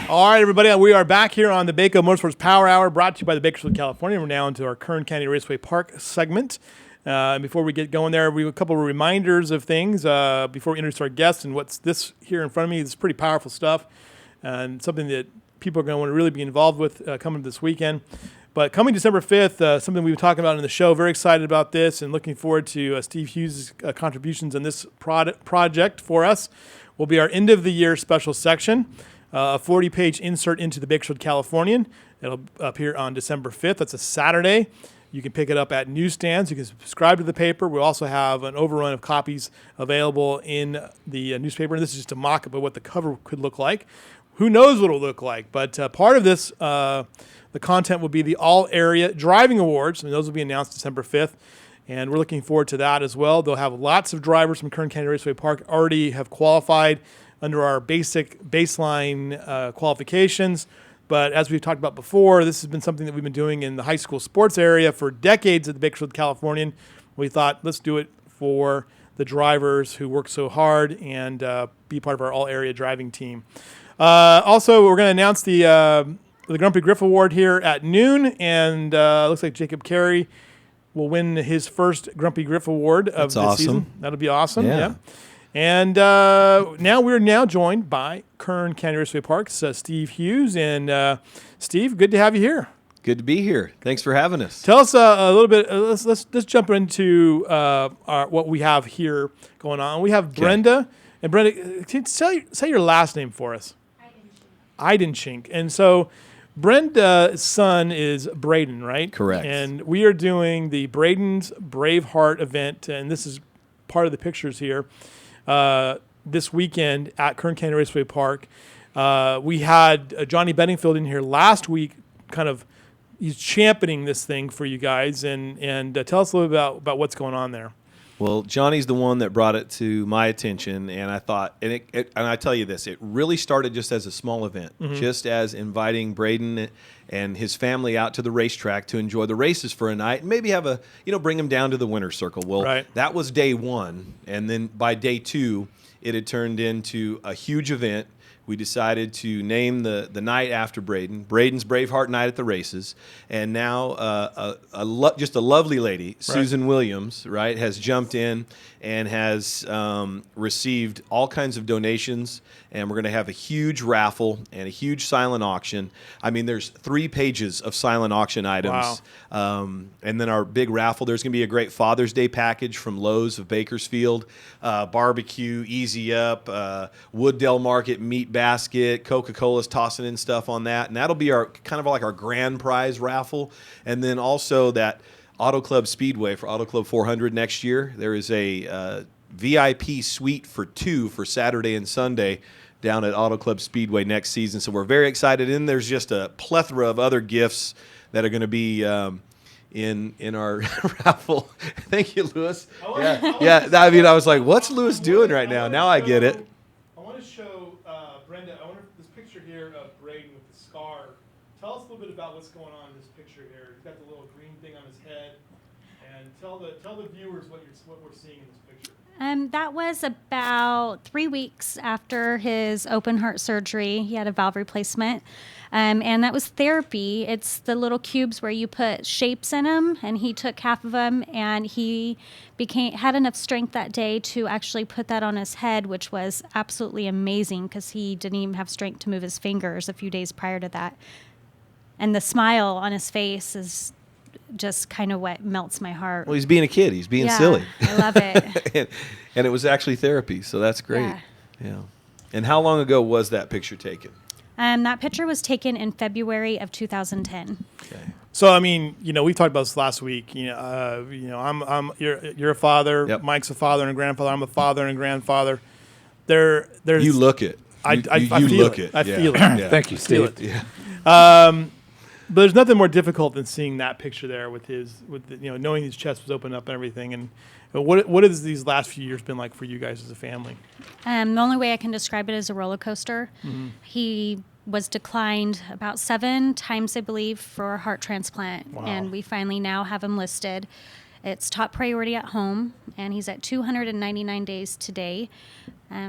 All right, everybody, we are back here on the Bako Motorsports Power Hour, brought to you by the Bakersfield, California. We're now into our Kern County Raceway Park segment. Before we get going there, we have a couple of reminders of things before we introduce our guests. And what's this here in front of me is pretty powerful stuff and something that people are going to want to really be involved with coming this weekend. But coming December 5th, something we've been talking about in the show, very excited about this and looking forward to Steve Hughes' contributions in this project for us, will be our end-of-the-year special section. A 40-page insert into the Bakersfield Californian. It'll appear on December 5th. That's a Saturday. You can pick it up at newsstands. You can subscribe to the paper. We also have an overrun of copies available in the newspaper. And this is just a mock-up of what the cover could look like. Who knows what it'll look like? But part of this, the content will be the all-area driving awards, and those will be announced December 5th. And we're looking forward to that as well. They'll have lots of drivers from Kern County Raceway Park already have qualified under our baseline qualifications. But as we've talked about before, this has been something that we've been doing in the high school sports area for decades at the Bakersfield Californian. We thought, let's do it for the drivers who work so hard and be part of our all-area driving team. Also, we're going to announce the Grumpy Griff Award here at noon, and looks like Jacob Carey will win his first Grumpy Griff Award of the season. That'll be awesome. Yeah. And now we're joined by Kern County Raceway Park's Steve Hughes. And Steve, good to have you here. Good to be here. Thanks for having us. Tell us a little bit. Let's jump into what we have here going on. We have Brenda. And Brenda, can you say your last name for us? Eidenschink. And so Brenda's son is Braden, right? Correct. And we are doing the Braden's Braveheart event, and this is part of the pictures here. This weekend at Kern County Raceway Park. We had Johnny Bedingfield in here last week, he's championing this thing for you guys, and tell us a little bit about what's going on there. Well, Johnny's the one that brought it to my attention, and I thought, and I tell you this, it really started just as a small event, just as inviting Braden and his family out to the racetrack to enjoy the races for a night, and maybe have bring them down to the winner's circle. Well, That was day one, and then by day two, it had turned into a huge event. We decided to name the night after Braden's Braveheart Night at the races. And now just a lovely lady, Susan Williams, has jumped in and has received all kinds of donations. And we're going to have a huge raffle and a huge silent auction. I mean, there's 3 pages of silent auction items. Wow. And then our big raffle, there's going to be a great Father's Day package from Lowe's of Bakersfield, barbecue, Easy Up, Wooddale Market meat basket, Coca-Cola's tossing in stuff on that. And that'll be our our grand prize raffle. And then also that Auto Club Speedway for Auto Club 400 next year. There is a VIP suite for 2 for Saturday and Sunday down at Auto Club Speedway next season. So we're very excited. And there's just a plethora of other gifts that are going to be in our raffle. Thank you, Lewis. I was like, what's Lewis doing right now? Now I get it. I want to show Brenda, I wonder if this picture here of Braden with the scar. Tell us a little bit about what's going on in this picture here. He's got the little green thing on his head. And tell the viewers what we're seeing in this picture. That was about 3 weeks after his open heart surgery. He had a valve replacement, and that was therapy. It's the little cubes where you put shapes in them, and he took half of them, and he had enough strength that day to actually put that on his head, which was absolutely amazing because he didn't even have strength to move his fingers a few days prior to that. And the smile on his face is just kind of what melts my heart. Well, he's being a kid. He's being silly. I love it. and it was actually therapy, so that's great. Yeah. And how long ago was that picture taken? That picture was taken in February of 2010. Okay. So I mean, we talked about this last week. You're a father. Yep. Mike's a father and a grandfather. I'm a father and grandfather. There's you look it. I feel look it. it. I feel it. Yeah. Thank you, Steve. Yeah. But there's nothing more difficult than seeing that picture there knowing his chest was opened up and everything. And what has these last few years been like for you guys as a family? The only way I can describe it is a roller coaster. Mm-hmm. He was declined about 7 times, I believe, for a heart transplant. Wow. And we finally now have him listed. It's top priority at home, and he's at 299 days today.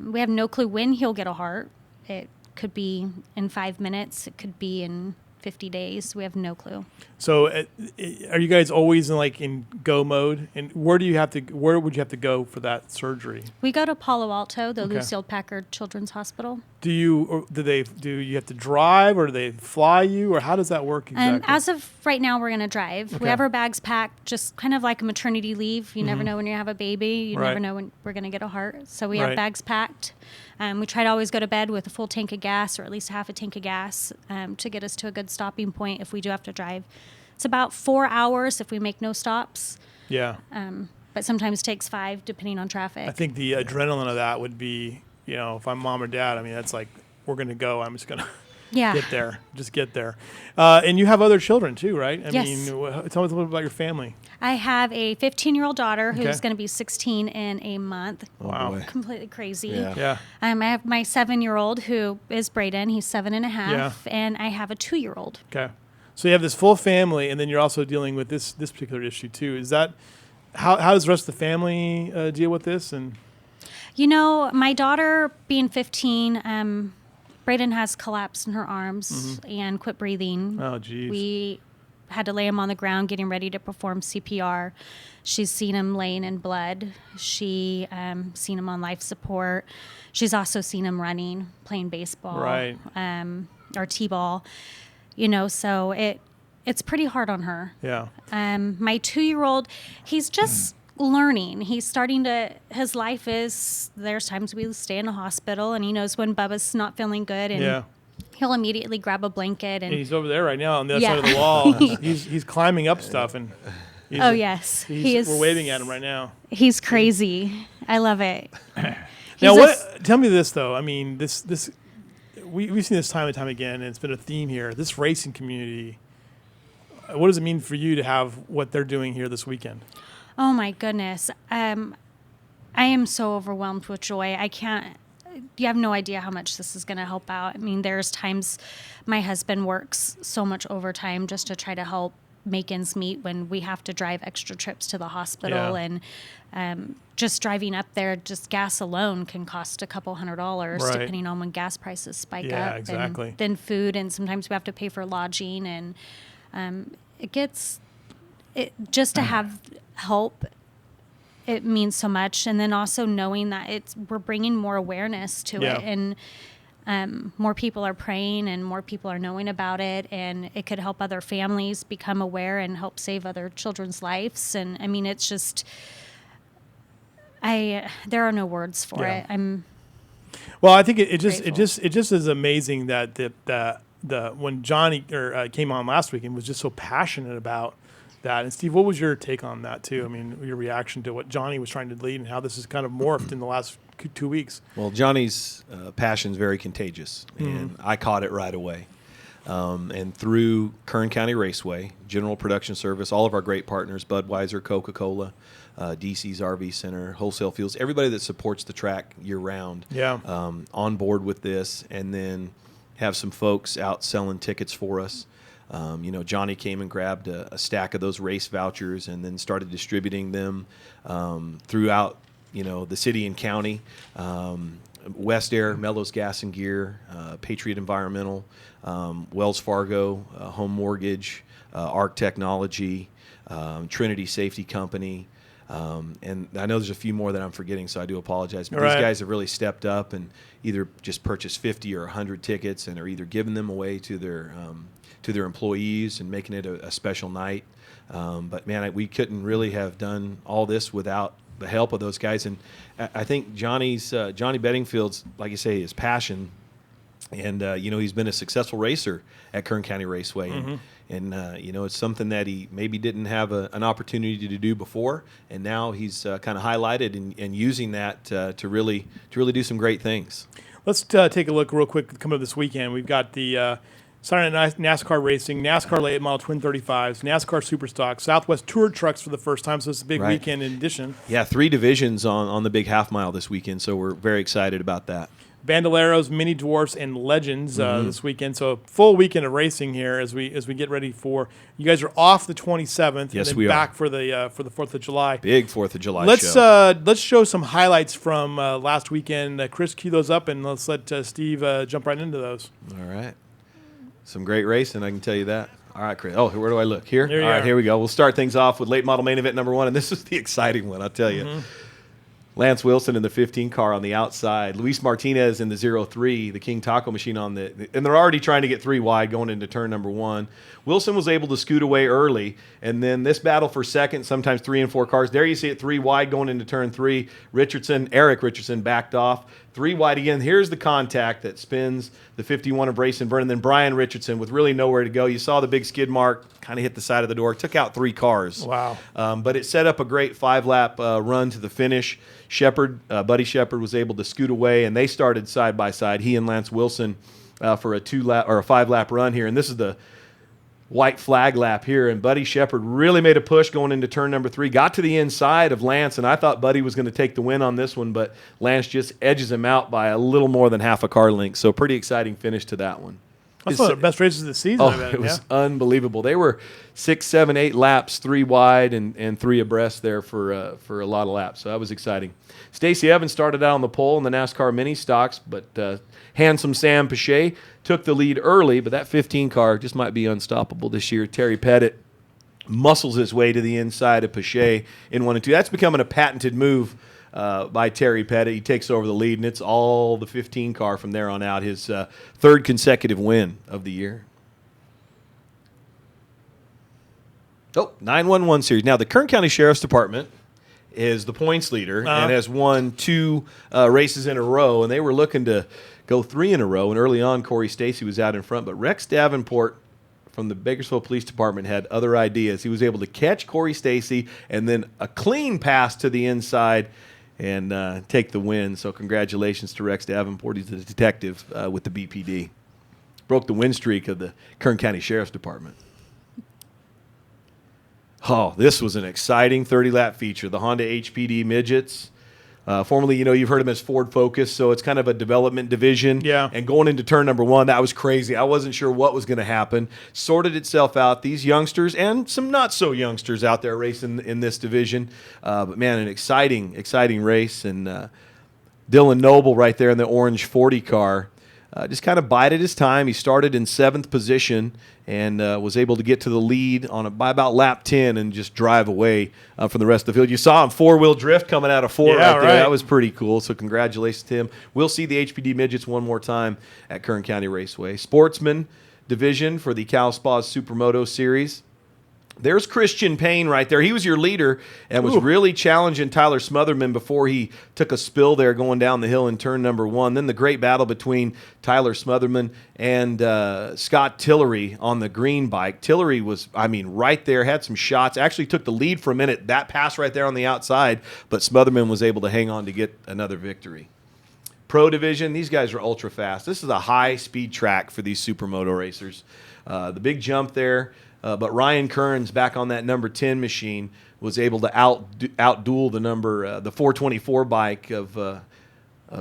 We have no clue when he'll get a heart. It could be in 5 minutes. It could be in 50 days. We have no clue. So, are you guys always in go mode? And where would you have to go for that surgery? We go to Palo Alto, the Okay. Lucille Packard Children's Hospital. Do you have to drive, or do they fly you, or how does that work exactly? As of right now, we're going to drive. Okay. We have our bags packed, just kind of like a maternity leave. You never know when you have a baby. You Right. never know when we're going to get a heart. So we Right. have bags packed. We try to always go to bed with a full tank of gas, or at least half a tank of gas, to get us to a good stopping point if we do have to drive. It's about 4 hours if we make no stops, Yeah. but sometimes takes 5 depending on traffic. I think the adrenaline of that would be, if I'm mom or dad, I mean, that's like, we're going to go. I'm just going to Yeah. get there. Just get there. And you have other children too, right? I Yes. mean, tell me a little bit about your family. I have a 15-year-old daughter who's Okay. going to be 16 in a month. Wow. boy. Completely crazy. Yeah. Yeah. I have my 7-year-old who is Braden. He's 7.5. Yeah. And I have a 2-year-old. Okay. So you have this full family, and then you're also dealing with this particular issue too. Is that how does the rest of the family deal with this? And My daughter being 15, Braden has collapsed in her arms and quit breathing. oh, geez. We had to lay him on the ground getting ready to perform CPR. She's seen him laying in blood. She seen him on life support. She's also seen him running, playing baseball, Right. Or t-ball. So it's pretty hard on her. Yeah. My 2-year-old, he's just learning. He's starting to, his life is, there's times we stay in a hospital and he knows when Bubba's not feeling good and Yeah. he'll immediately grab a blanket And and, he's over there right now on the other Yeah. side of the wall. he's climbing up stuff, and oh yes, he is. We're waving at him right now. He's crazy. I love it. Now, He's a tell me this though. I mean, we've seen this time and time again, and it's been a theme here. This racing community. What does it mean for you to have what they're doing here this weekend? Oh my goodness. I am so overwhelmed with joy. You have no idea how much this is going to help out. I mean, there's times my husband works so much overtime just to try to help make ends meet when we have to drive extra trips to the hospital. Yeah. And just driving up there, just gas alone can cost a couple $100 Right. depending on when gas prices spike Yeah, up. exactly. And then food, and sometimes we have to pay for lodging. And just to have help, it means so much. And then also knowing that we're bringing more awareness to Yeah. it, and more people are praying and more people are knowing about it, and it could help other families become aware and help save other children's lives. And I mean, it's just, there are no words for Yeah. it. Well, I think it just Grateful. is amazing that the when Johnny came on last week and was just so passionate about that. And Steve, what was your take on that too? I mean, your reaction to what Johnny was trying to lead and how this has kind of morphed in the last 2 weeks. Well, Johnny's passion is very contagious, and I caught it right away. And through Kern County Raceway, General Production Service, all of our great partners, Budweiser, Coca-Cola, DC's RV Center, Wholesale Fuels, everybody that supports the track year-round, Yeah. on board with this, and then have some folks out selling tickets for us. Johnny came and grabbed a stack of those race vouchers and then started distributing them throughout, the city and county. West Air, Mellows Gas and Gear, Patriot Environmental, Wells Fargo, Home Mortgage, ARC Technology, Trinity Safety Company. And I know there's a few more that I'm forgetting, so I do apologize. But Right. these guys have really stepped up and either just purchased 50 or 100 tickets and are either giving them away to their employees and making it a special night. But man, we couldn't really have done all this without the help of those guys. And I think Johnny Bedingfield's, like you say, his passion. And, he's been a successful racer at Kern County Raceway. And it's something that he maybe didn't have an opportunity to do before. And now he's kind of highlighted and using that to really do some great things. Let's take a look real quick coming up this weekend. We've got the Saturday Night NASCAR Racing, NASCAR Late Model Twin 35s, NASCAR Superstock, Southwest Tour Trucks for the first time, so it's a big weekend in addition. Yeah, 3 divisions on the big half mile this weekend, so we're very excited about that. Bandoleros, Mini Dwarfs, and Legends this weekend. So a full weekend of racing here as we get ready for. You guys are off the 27th. Yes, and then we are. back for the 4th of July. Big 4th of July Let's show. let's show some highlights from last weekend. Chris, cue those up, and let's let Steve jump right into those. All right. Some great racing, I can tell you that. All right, Chris. Oh, where do I look? Here? There you All right, are. here we go. We'll start things off with late model main event number 1, and this is the exciting one, I'll tell you. Lance Wilson in the 15 car on the outside. Luis Martinez in the 03, the King Taco machine on the... And they're already trying to get 3 wide going into turn number 1. Wilson was able to scoot away early, and then this battle for second, sometimes 3 and 4 cars. There you see it 3 wide going into turn 3. Eric Richardson backed off. 3 wide again. Here's the contact that spins the 51 of Race and Vernon. Then Brian Richardson with really nowhere to go. You saw the big skid mark, kind of hit the side of the door. Took out 3 cars. Wow. But it set up a great 5-lap run to the finish. Buddy Shepard was able to scoot away, and they started side by side. He and Lance Wilson for a 5-lap run here. And this is the white flag lap here, and Buddy Shepard really made a push going into turn number 3, got to the inside of Lance, and I thought Buddy was going to take the win on this one, but Lance just edges him out by a little more than half a car length, so pretty exciting finish to that one. That's one of the best races of the season. I bet, It was unbelievable. They were 6, 7, 8 laps, 3 wide and 3 abreast there for a lot of laps, so that was exciting. Stacey Evans started out on the pole in the NASCAR mini stocks, but handsome Sam Pache took the lead early, but that 15 car just might be unstoppable this year. Terry Pettit muscles his way to the inside of Pache in 1 and 2. That's becoming a patented move by Terry Pettit. He takes over the lead, and it's all the 15 car from there on out, his 3rd consecutive win of the year. 911 series. Now, the Kern County Sheriff's Department is the points leader and has won 2 races in a row, and they were looking to go 3 in a row, and early on Corey Stacey was out in front, but Rex Davenport from the Bakersfield Police Department had other ideas. He was able to catch Corey Stacey and then a clean pass to the inside and take the win, so congratulations to Rex Davenport. He's a detective with the BPD. Broke the win streak of the Kern County Sheriff's Department. Oh, this was an exciting 30-lap feature. The Honda HPD Midgets. Formerly, you've heard them as Ford Focus, so it's kind of a development division. Yeah. And going into turn number 1, that was crazy. I wasn't sure what was going to happen. Sorted itself out. These youngsters and some not-so-youngsters out there racing in this division. But, man, an exciting race. And Dylan Noble right there in the orange 40 car just kind of bided his time. He started in 7th position and was able to get to the lead by about lap 10 and just drive away from the rest of the field. You saw him 4-wheel drift coming out of 4 right there. That was pretty cool, so congratulations to him. We'll see the HPD Midgets one more time at Kern County Raceway. Sportsman division for the Cal Spas Supermoto Series. There's Christian Payne right there. He was your leader and was really challenging Tyler Smotherman before he took a spill there going down the hill in turn number 1. Then the great battle between Tyler Smotherman and Scott Tillery on the green bike. Tillery was, right there, had some shots. Actually took the lead for a minute. That pass right there on the outside, but Smotherman was able to hang on to get another victory. Pro Division, these guys are ultra fast. This is a high-speed track for these supermoto racers. The big jump there. But Ryan Kearns back on that number 10 machine was able to outduel the 424 bike of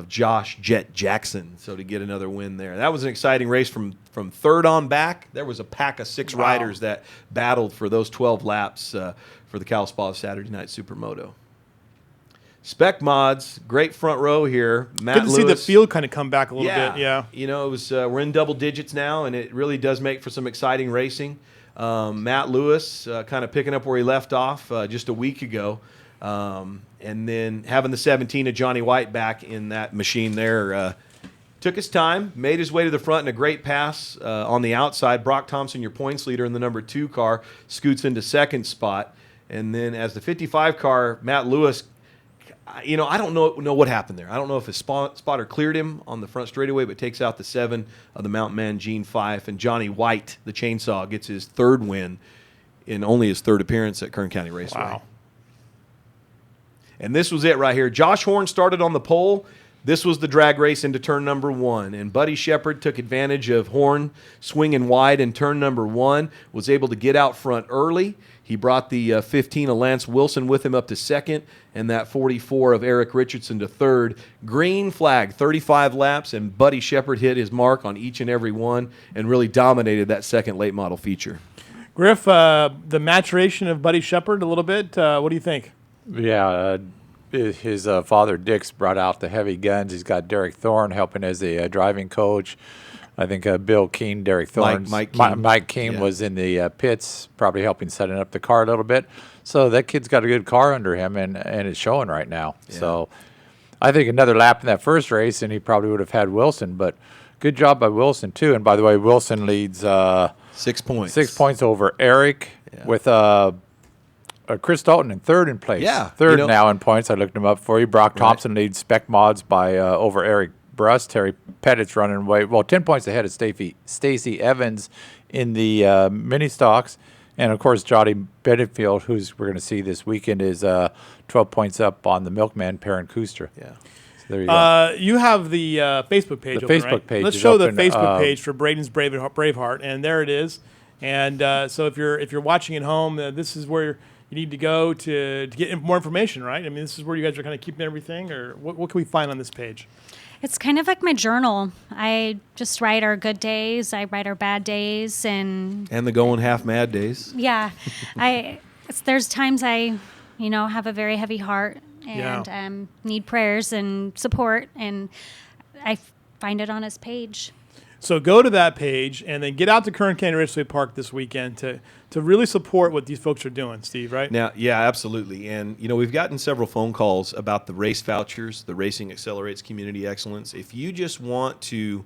Josh Jet Jackson, so to get another win there. That was an exciting race from 3rd on back. There was a pack of 6 riders that battled for those 12 laps for the Cal Spas Saturday Night Supermoto. Spec Mods, great front row here. Matt Good to see the field kind of come back a little bit. Yeah. It was we're in double digits now, and it really does make for some exciting racing. Matt Lewis kind of picking up where he left off just a week ago. And then having the 17 of Johnny White back in that machine there. Took his time, made his way to the front in a great pass on the outside. Brock Thompson, your points leader in the number 2 car, scoots into 2nd spot. And then as the 55 car, Matt Lewis, I don't know what happened there. I don't know if his spotter cleared him on the front straightaway, but takes out the 7 of the Mountain Man, Gene Fife. And Johnny White, the chainsaw, gets his 3rd win in only his 3rd appearance at Kern County Raceway. Wow. And this was it right here. Josh Horn started on the pole. This was the drag race into turn number 1, and Buddy Shepard took advantage of Horn swinging wide in turn number 1, was able to get out front early. He brought the 15 of Lance Wilson with him up to second, and that 44 of Eric Richardson to third. Green flag, 35 laps, and Buddy Shepard hit his mark on each and every one and really dominated that second late model feature. Griff, the maturation of Buddy Shepard a little bit. What do you think? Yeah, his father Dick's brought out the heavy guns. He's got Derek Thorne helping as a driving coach. I think Bill Keene, Derek Thorne, Mike Keene was in the pits, probably helping setting up the car a little bit. So that kid's got a good car under him, and it's showing right now. Yeah. So I think another lap in that first race, and he probably would have had Wilson. But good job by Wilson, too. And by the way, Wilson leads 6 points. 6 points over Eric with Chris Dalton in third in place. Yeah. Third now in points. I looked him up for you. Brock Thompson leads Spec Mods by over Eric Bruss. Terry Pettit's running away. Well, 10 points ahead of Stacey Evans in the mini stocks. And, of course, Johnny Bedingfield, who's we're going to see this weekend, is 12 points up on the Milkman, Perrin Kuster. Yeah. So there you go. You have the Facebook page open, Facebook right? page Let's is show open, the Facebook page for Braden's Braveheart, and there it is. And so if you're watching at home, this is where you need to go to get more information, right? I mean, this is where you guys are kind of keeping everything, or what can we find on this page? It's kind of like my journal. I just write our good days. I write our bad days, and the going half mad days. Yeah, there's times I, have a very heavy heart and need prayers and support, and I find it on his page. So go to that page and then get out to Kern County Raceway Park this weekend to really support what these folks are doing, Steve, right? Now, yeah, absolutely. And, we've gotten several phone calls about the race vouchers, the Racing Accelerates Community Excellence. If you just want to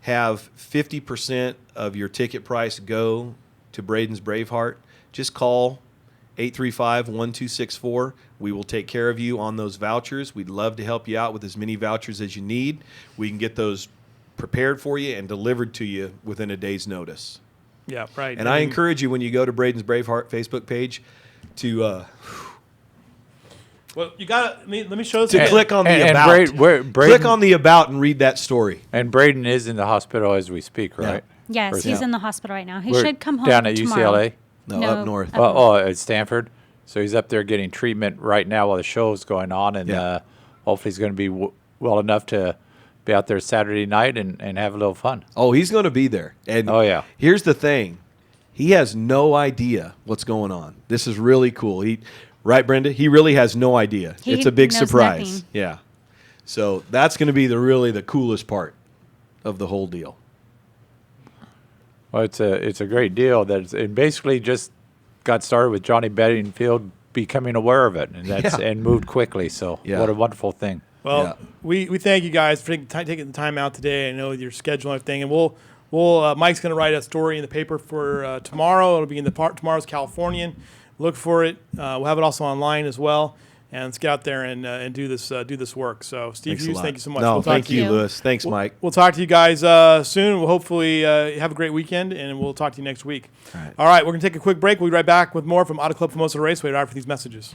have 50% of your ticket price go to Braden's Braveheart, just call 835-1264. We will take care of you on those vouchers. We'd love to help you out with as many vouchers as you need. We can get those prepared for you and delivered to you within a day's notice. Yeah, right. And I encourage you, when you go to Braden's Braveheart Facebook page, to well, you got let me show this. To click on the about. Braden, click on the about and read that story. And Braden is in the hospital as we speak, right? Yes, Or he's no? in the hospital right now. He We're should come home down at tomorrow. UCLA. No, No, up north. At Stanford. So he's up there getting treatment right now while the show's going on, and hopefully he's going to be well enough to be out there Saturday night and have a little fun. Oh, he's going to be there. And here's the thing. He has no idea what's going on. This is really cool. Right, Brenda? He really has no idea. It's a big knows surprise. nothing. Yeah. So that's going to be the coolest part of the whole deal. Well, it's a great deal. It basically just got started with Johnny Bedingfield becoming aware of it, and moved quickly. So what a wonderful thing. Well, we thank you guys for taking the time out today. I know your schedule and everything, and we'll Mike's going to write a story in the paper for tomorrow. It'll be in tomorrow's Californian. Look for it. We'll have it also online as well. And let's get out there and do this work. So, Steve Hughes, thank you so much. No, we'll thank you, Lewis. Thanks, Mike. We'll talk to you guys soon. We'll hopefully have a great weekend, and we'll talk to you next week. All right, we're going to take a quick break. We'll be right back with more from Auto Club Formosa Raceway right after these messages.